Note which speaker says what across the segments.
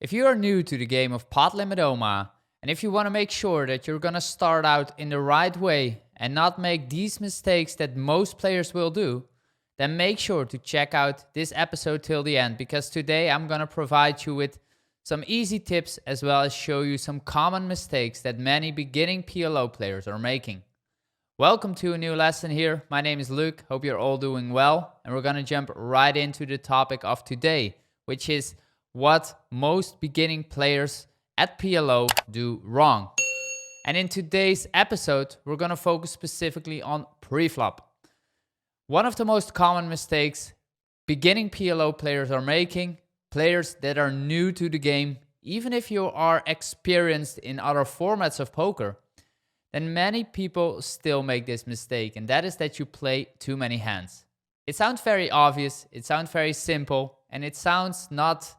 Speaker 1: If you are new to the game of Pot Limit Omaha, and if you want to make sure that you're going to start out in the right way and not make these mistakes that most players will do, then make sure to check out this episode till the end, because today I'm going to provide you with some easy tips as well as show you some common mistakes that many beginning PLO players are making. Welcome to a new lesson here. My name is Luke. Hope you're all doing well. And we're going to jump right into the topic of today, which is what most beginning players at PLO do wrong. And in today's episode, we're going to focus specifically on preflop. One of the most common mistakes beginning PLO players are making, players that are new to the game, even if you are experienced in other formats of poker, then many people still make this mistake, and that is that you play too many hands. It sounds very obvious, it sounds very simple, and it sounds not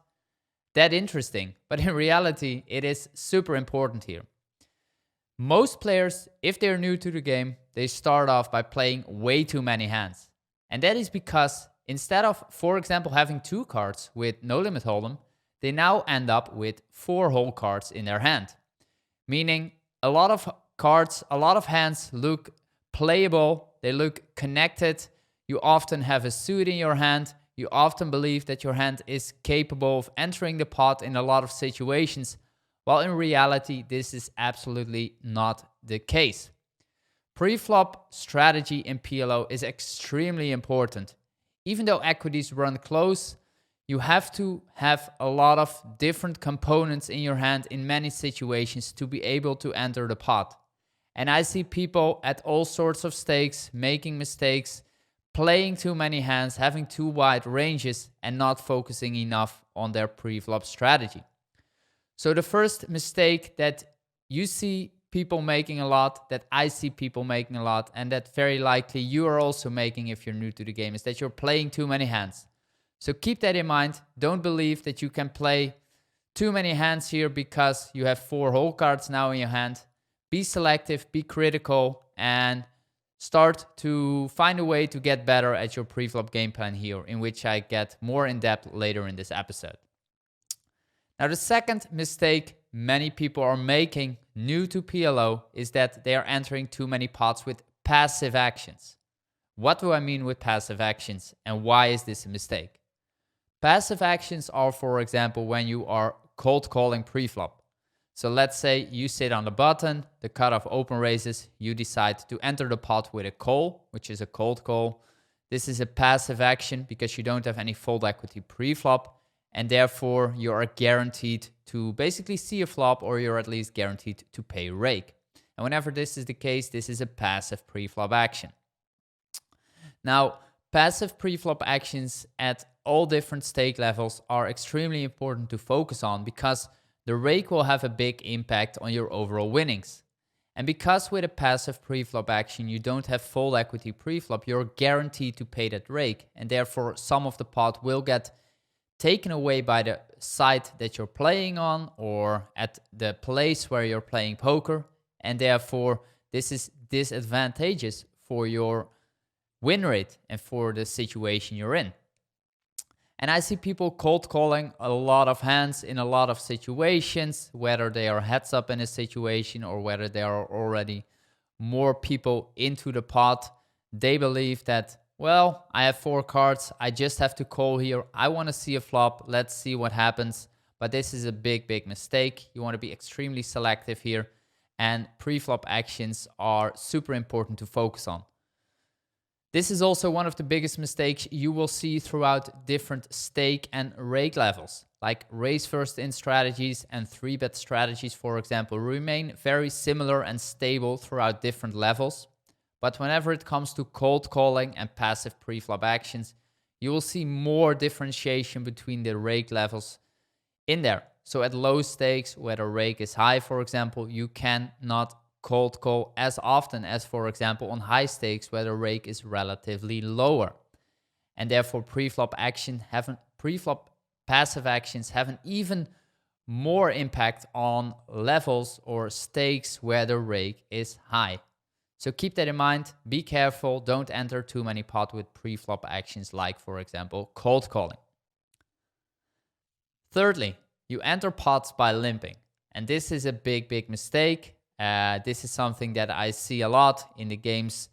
Speaker 1: that interesting, but in reality, it is super important here. Most players, if they're new to the game, they start off by playing way too many hands. And that is because instead of, for example, having 2 cards with no limit hold'em, they now end up with 4 whole cards in their hand. Meaning a lot of cards, a lot of hands look playable, they look connected. You often have a suit in your hand. You often believe that your hand is capable of entering the pot in a lot of situations, while in reality, this is absolutely not the case. Pre-flop strategy in PLO is extremely important. Even though equities run close, you have to have a lot of different components in your hand in many situations to be able to enter the pot. And I see people at all sorts of stakes making mistakes, playing too many hands, having too wide ranges, and not focusing enough on their pre-flop strategy. So the first mistake that you see people making a lot, that I see people making a lot, and that very likely you are also making if you're new to the game, is that you're playing too many hands. So keep that in mind. Don't believe that you can play too many hands here because you have 4 whole cards now in your hand. Be selective, be critical, and start to find a way to get better at your pre-flop game plan here, in which I get more in depth later in this episode. Now, the second mistake many people are making new to PLO is that they are entering too many pots with passive actions. What do I mean with passive actions, and why is this a mistake? Passive actions are, for example, when you are cold calling pre-flop. So let's say you sit on the button, the cutoff open raises, you decide to enter the pot with a call, which is a cold call. This is a passive action because you don't have any fold equity pre-flop, and therefore you are guaranteed to basically see a flop, or you're at least guaranteed to pay rake. And whenever this is the case, this is a passive pre-flop action. Now, passive pre-flop actions at all different stake levels are extremely important to focus on because the rake will have a big impact on your overall winnings. And because with a passive pre-flop action you don't have fold equity pre-flop, you're guaranteed to pay that rake, and therefore some of the pot will get taken away by the side that you're playing on or at the place where you're playing poker, and therefore this is disadvantageous for your win rate and for the situation you're in. And I see people cold calling a lot of hands in a lot of situations, whether they are heads up in a situation or whether there are already more people into the pot. They believe that, well, I have 4 cards, I just have to call here, I want to see a flop, let's see what happens. But this is a big mistake. You want to be extremely selective here, and pre-flop actions are super important to focus on. This is also one of the biggest mistakes you will see throughout different stake and rake levels, like raise first in strategies and 3-bet strategies, for example, remain very similar and stable throughout different levels. But whenever it comes to cold calling and passive pre-flop actions, you will see more differentiation between the rake levels in there. So at low stakes, where the rake is high, for example, you cannot cold call as often as, for example, on high stakes where the rake is relatively lower. And therefore pre-flop passive actions have an even more impact on levels or stakes where the rake is high. So keep that in mind, be careful, don't enter too many pot with pre-flop actions like, for example, cold calling. Thirdly, You enter pots by limping. And this is a big mistake. This is something that I see a lot in the games.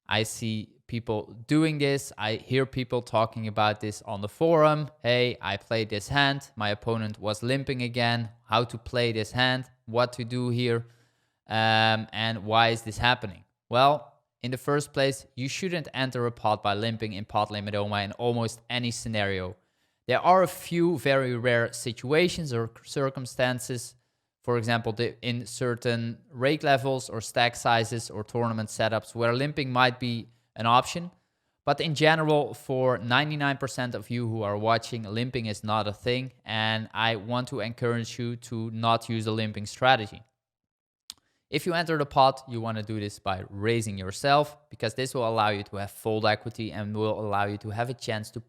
Speaker 1: I see people doing this. I hear people talking about this on the forum. Hey, I played this hand. My opponent was limping again. How to play this hand, what to do here, and why is this happening? Well, in the first place, you shouldn't enter a pot by limping in Pot Limit Omaha in almost any scenario. There are a few very rare situations or circumstances, for example, in certain rake levels or stack sizes or tournament setups where limping might be an option. But in general, for 99% of you who are watching, limping is not a thing. And I want to encourage you to not use a limping strategy. If you enter the pot, you want to do this by raising yourself, because this will allow you to have fold equity and will allow you to have a chance to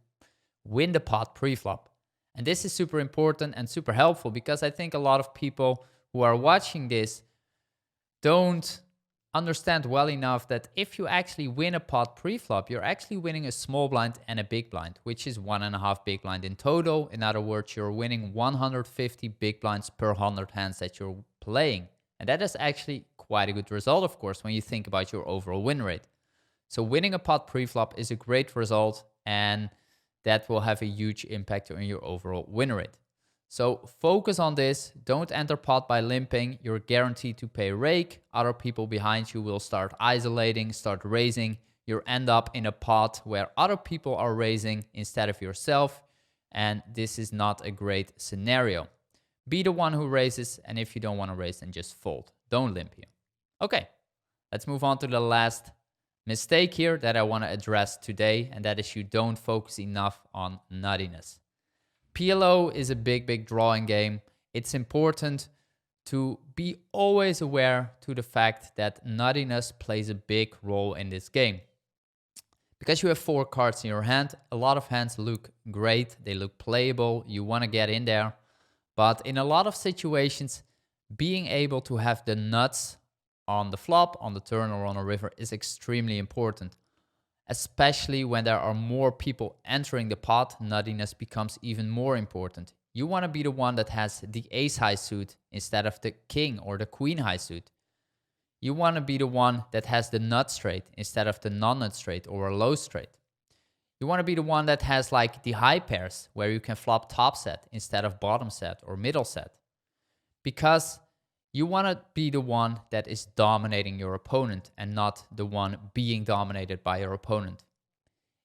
Speaker 1: win the pot pre-flop. And this is super important and super helpful, because I think a lot of people who are watching this don't understand well enough that if you actually win a pot pre-flop, you're actually winning a small blind and a big blind, which is 1.5 big blind in total. In other words, you're winning 150 big blinds per 100 hands that you're playing. And that is actually quite a good result, of course, when you think about your overall win rate. So winning a pot pre-flop is a great result, and that will have a huge impact on your overall win rate. So focus on this. Don't enter pot by limping. You're guaranteed to pay rake. Other people behind you will start isolating, start raising. You'll end up in a pot where other people are raising instead of yourself. And this is not a great scenario. Be the one who raises, and if you don't want to raise, then just fold. Don't limp here. Okay, let's move on to the last mistake here that I want to address today, and that is you don't focus enough on nuttiness. PLO is a big drawing game. It's important to be always aware to the fact that nuttiness plays a big role in this game. Because you have 4 cards in your hand, a lot of hands look great, they look playable, you want to get in there. But in a lot of situations, being able to have the nuts on the flop, on the turn, or on a river is extremely important. Especially when there are more people entering the pot, nuttiness becomes even more important. You want to be the one that has the ace high suit instead of the king or the queen high suit. You want to be the one that has the nut straight instead of the non-nut straight or a low straight. You want to be the one that has like the high pairs where you can flop top set instead of bottom set or middle set. Because you want to be the one that is dominating your opponent and not the one being dominated by your opponent.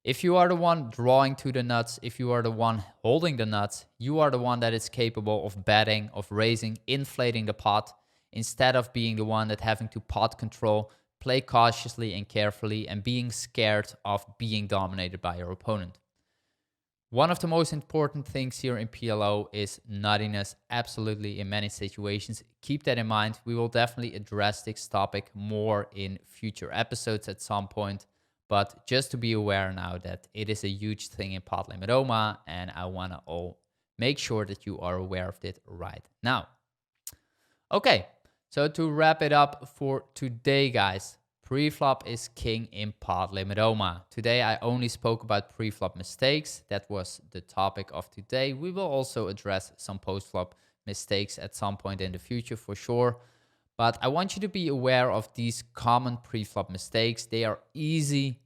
Speaker 1: If you are the one drawing to the nuts, if you are the one holding the nuts, you are the one that is capable of betting, of raising, inflating the pot, instead of being the one that having to pot control, play cautiously and carefully, and being scared of being dominated by your opponent. One of the most important things here in PLO is nuttiness, absolutely, in many situations. Keep that in mind. We will definitely address this topic more in future episodes at some point, but just to be aware now that it is a huge thing in Pot Limit Omaha, and I want to all make sure that you are aware of it right now. Okay, so to wrap it up for today, guys, pre-flop is king in Pot Limit Omaha. Today I only spoke about pre-flop mistakes. That was the topic of today. We will also address some post-flop mistakes at some point in the future for sure. But I want you to be aware of these common pre-flop mistakes. They are easy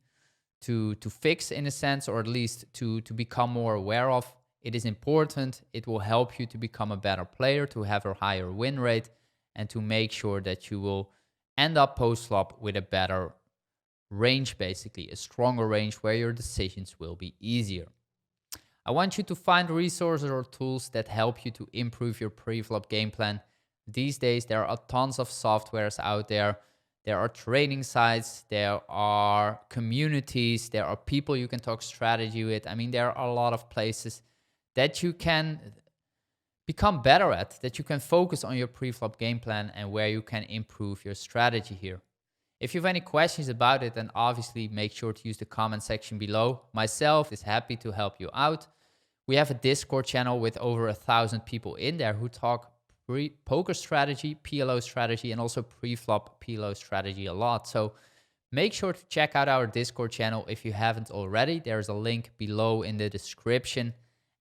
Speaker 1: to fix in a sense, or at least to become more aware of. It is important. It will help you to become a better player, to have a higher win rate, and to make sure that you will end up post-flop with a better range, basically, a stronger range where your decisions will be easier. I want you to find resources or tools that help you to improve your pre-flop game plan. These days, there are tons of softwares out there. There are training sites, there are communities, there are people you can talk strategy with. I mean, there are a lot of places that you can become better at, that you can focus on your pre-flop game plan and where you can improve your strategy here. If you have any questions about it, then obviously make sure to use the comment section below. Myself is happy to help you out. We have a Discord channel with over 1,000 people in there who talk poker strategy, PLO strategy, and also pre-flop PLO strategy a lot. So make sure to check out our Discord channel if you haven't already. There's a link below in the description.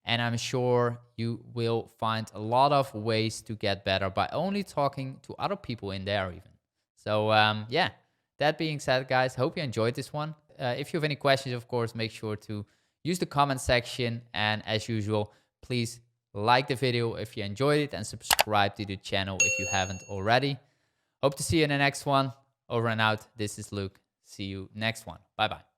Speaker 1: And I'm sure you will find a lot of ways to get better by only talking to other people in there even. So yeah, that being said, guys, hope you enjoyed this one. If you have any questions, of course, make sure to use the comment section. And as usual, please like the video if you enjoyed it and subscribe to the channel if you haven't already. Hope to see you in the next one. Over and out. This is Luke. See you next one. Bye-bye.